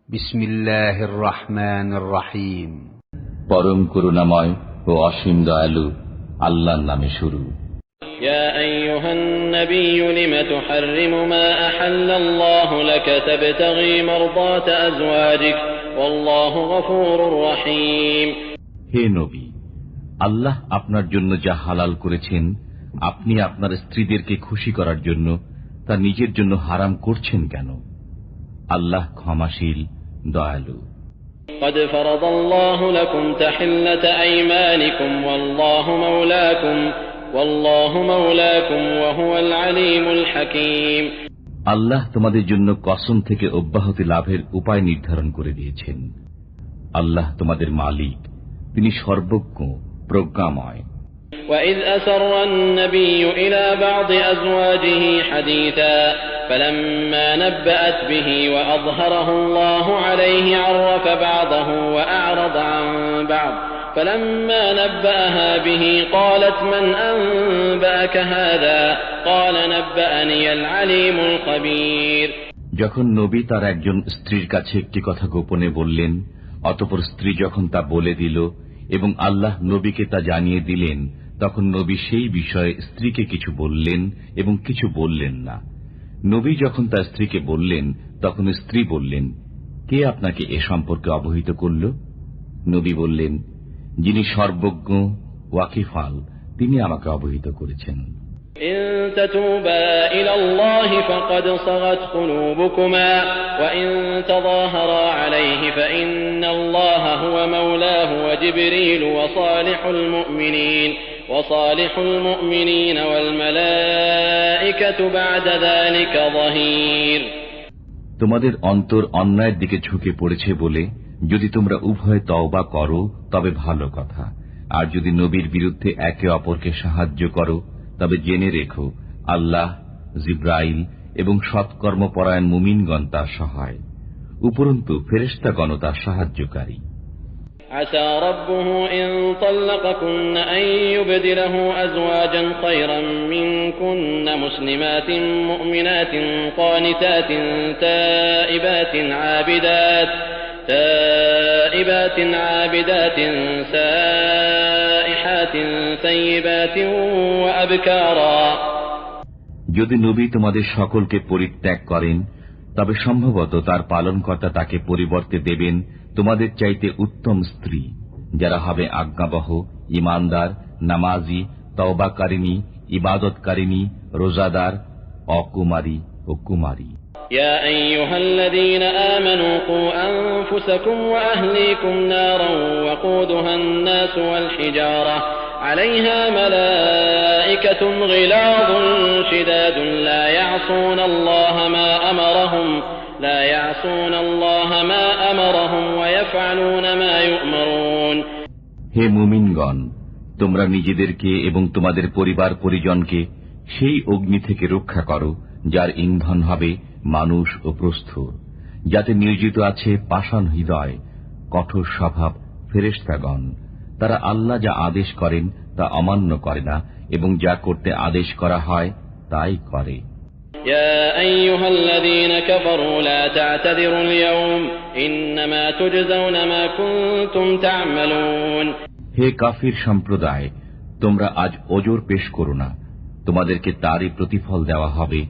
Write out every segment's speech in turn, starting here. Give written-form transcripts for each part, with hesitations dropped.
বিসমিল্লাহির রহমানির রহিম। পরম করুণাময় ও অসীম দয়ালু আল্লাহর নামে শুরু। ইয়া আইয়ুহান নাবিয়্যু লিমা তুহাররিমু মা আহাল্লাল্লাহু লাকা তাবতাগী মারদাতা আজওয়াজিক ওয়াল্লাহু গফুরুর রহিম। হে নবী, আল্লাহ আপনার জন্য যা হালাল করেছেন আপনি আপনার স্ত্রীদেরকে খুশি করার জন্য তা নিজের জন্য হারাম করছেন কেন? আল্লাহ ক্ষমাশীল, দয়ালু। قد فرض الله لكم تحلة أيمانكم والله مولاكم وهو العليم الحكيم। আল্লাহ তোমাদের জন্য কসম থেকে অব্যাহতি লাভের উপায় নির্ধারণ করে দিয়েছেন। আল্লাহ তোমাদের মালিক, তিনি সর্বজ্ঞ, প্রজ্ঞাময়। وإذ أسر النبي إلى بعض أزواجه حديثا فلما نبأت به وأظهره الله عليه عرف بعضه وأعرض عن بعض فلما نبأها به قالت من أنبأك هذا قال نبأني العليم الخبير। যখন নবী তার একজন স্ত্রীর কাছে একটি কথা গোপনে বললেন, অতঃপর স্ত্রী যখন তা বলে দিল এবং আল্লাহ নবীকে তা জানিয়ে দিলেন, তখন নবী সেই বিষয়ে স্ত্রীকে কিছু বললেন এবং কিছু বললেন না। নবী যখন তার স্ত্রীকে বললেন, তখন স্ত্রী বললেন, কে আপনাকে এ সম্পর্কে অবহিত করল? নবী বললেন, যিনি সর্বজ্ঞ, ওয়াকিফাল, তিনি আমাকে অবহিত করেছেন। إن تتوبا إلى الله فقد صغت قلوبكما وإن تظاهرا عليه فإن الله هو مولاه وجبريل وصالح المؤمنين والملائكة بعد ذلك ظهير। তোমাদের অন্তর অন্যায়ের দিকে ঝুঁকে পড়েছে বলে যদি তোমরা উভয় তওবা করো তবে ভালো কথা, আর যদি নবীর বিরুদ্ধে একে অপরকে সাহায্য করো তবে জেনে রেখো আল্লাহ, জিব্রাইল এবং সৎকর্মপরায়ণ মুমিনগণ তার সহায়, উপরন্তু ফেরেশতাগণ তার সাহায্যকারী। عسى ربه إن طلقكن أن يبدله أزواجا خيرا منكن مسلمات مؤمنات قانتات تائبات عابدات سائحات ثيبات وأبكارا। যদি নবী তোমাদের সকলকে পরিত্যাগ করেন তবে সম্ভবত তার পালনকর্তা তাকে পরিবর্তে দেবেন তোমাদের চাইতে উত্তম স্ত্রী, যারা হবে আজ্ঞাবহ, ইমানদার, নামাজি, তওবাকারিনী, ইবাদতকারিনী, রোজাদার, অকুমারী ও কুমারী। يا أيها الذين آمنوا قوا أنفسكم وأهليكم نارا وقودها الناس والحجارة عليها ملائكة غلاظ شداد لا يعصون الله ما أمرهم ويفعلون ما يؤمرون। হে মুমিনগণ, তোমরা নিজেদেরকে এবং তোমাদের পরিবার পরিজনকে সেই অগ্নি থেকে রক্ষা করো যার ইন্ধন হবে মানুষ ও প্রস্তর, যাতে নিয়োজিত আছে পাষাণ হৃদয়, কঠোর স্বভাব ফেরেশতাগণ। তারা আল্লাহ যা আদেশ করেন তা অমান্য করে না এবং যা করতে আদেশ করা হয় তাই করে। يا أيها الذين كفروا لا تعتذروا اليوم إنما تجزون ما كنتم تعملون। হে কাফির সম্প্রদায়, তোমরা আজ ওজর পেশ করো না, তোমাদেরকে তারই প্রতিফল দেওয়া হবে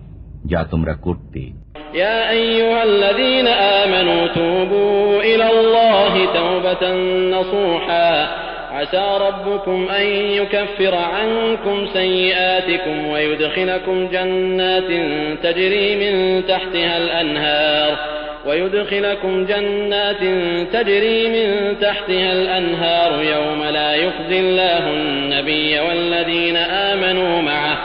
যা তোমরা করতে। يا أيها الذين آمنوا توبوا إلى الله توبة نصوحا عسى ربكم أن يكفر عنكم سيئاتكم ويدخلكم جنات تجري من تحتها الأنهار يوم لا يخزي الله النبي والذين آمنوا معه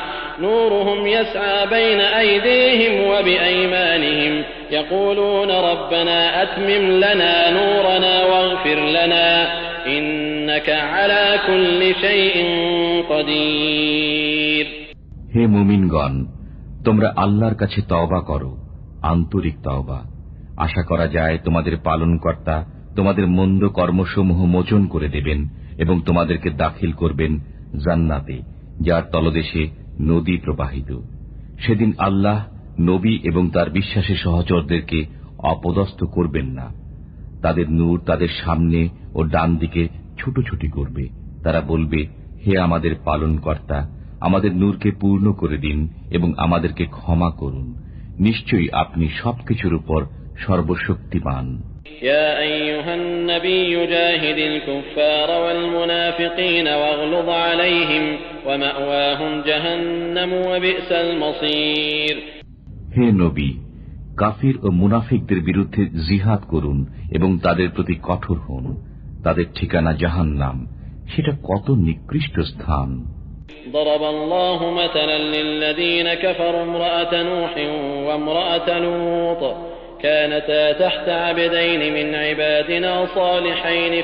نورهم يسعى بين أيديهم وبأيمانهم يقولون ربنا أتمم لنا نورنا واغفر لنا إنك على كل شيء قدير। হে মুমিনগণ, তোমরা আল্লাহর কাছে তওবা করো, আন্তরিক তওবা। আশা করা যায় তোমাদের পালনকর্তা তোমাদের মন্দ কর্মসমূহ মোচন করে দেবেন এবং তোমাদেরকে দাখিল করবেন জান্নাতে, যার তলদেশে নদী প্রবাহিত। সেদিন আল্লাহ নবী এবং তার বিশ্বাসী সহচরদেরকে অপদস্থ করবেন না। তাদের নূর তাদের সামনে ও ডান দিকে ছুটোছুটি করবে। তারা বলবে, হে আমাদের পালনকর্তা, আমাদের নূরকে পূর্ণ করে দিন এবং আমাদেরকে ক্ষমা করুন। নিশ্চয়ই আপনি সবকিছুর উপর সর্বশক্তিমান। يا أيها النبي جاهد الكفار والمنافقين واغلظ عليهم ومأواهم جهنم وبئس المصير। হে নবী, কাফির ও মুনাফিকদের বিরুদ্ধে জিহাদ করুন এবং তাদের প্রতি কঠোর হন। তাদের ঠিকানা জাহান্নাম, সেটা কত নিকৃষ্ট স্থান। ضرب الله مثلا للذين كفروا امرأة نوح وامرأة لوط كانتا تحت عبدين من عبادنا صالحين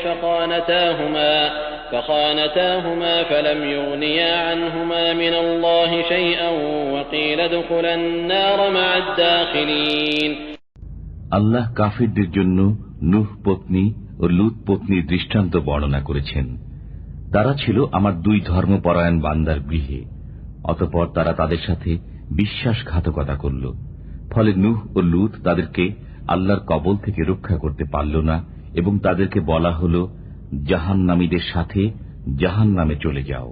فخانتاهما فلم يغنيا عنهما من الله شيئا وقيل ادخلا النار مع الداخلين। আল্লাহ কাফিরদের জন্য নূহ পত্নী ও লূত পত্নীর দৃষ্টান্ত বর্ণনা করেছেন। তারা ছিল আমার দুই ধর্মপরায়ণ বান্দার গৃহে, অতঃপর তারা তাদের সাথে বিশ্বাসঘাতকতা করল। ফলে নূহ ও লূত তাদেরকে আল্লাহর কবল থেকে রক্ষা করতে পারল না এবং তাদেরকে বলা হল, জাহান্নামীদের সাথে জাহান্নামে চলে যাও।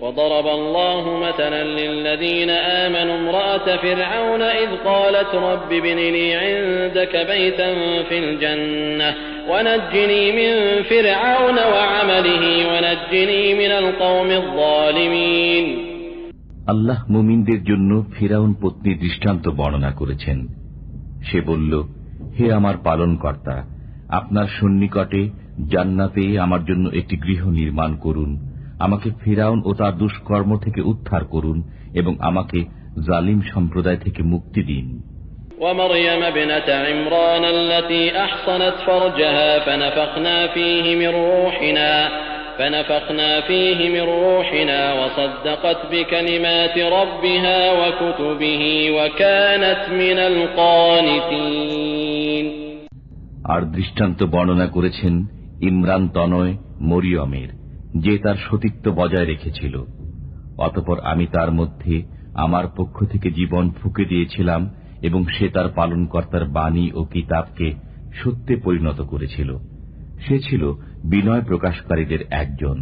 وضرب الله مثلا للذين آمنوا امرأة فرعون إذ قالت رب ابن لي عندك بيتا في الجنة ونجني من فرعون وعمله ونجني من القوم الظالمين। আল্লাহ মুমিনদের জন্য ফিরাউন পত্নী দৃষ্টান্ত বর্ণনা করেছেন। সে বলল, হে আমার পালনকর্তা, আপনার সন্নিকটে জান্নাতে আমার জন্য একটি গৃহ নির্মাণ করুন। আমাকে ফিরাউন ও তার দুষ্কর্ম থেকে উদ্ধার করুন এবং আমাকে জালিম সম্প্রদায় থেকে মুক্তি দিন। ومريم ابنة عمران التي أحصنت فرجها فنفخنا فيه من روحنا وصدقت بكلمات ربها وكتبه وكانت من القانتين। আর দৃষ্টান্ত বর্ণনা করেছেন ইমরান তনয় মরিয়মের, যে তার সতীত্ব বজায় রেখেছিল। অতঃপর আমি তার মধ্যে আমার পক্ষ থেকে জীবন ফুঁকে দিয়েছিলাম এবং সে তার পালনকর্তার বাণী ও কিতাবকে সত্যে পরিণত করেছিল। সে ছিল বিনয় প্রকাশকারীদের একজন।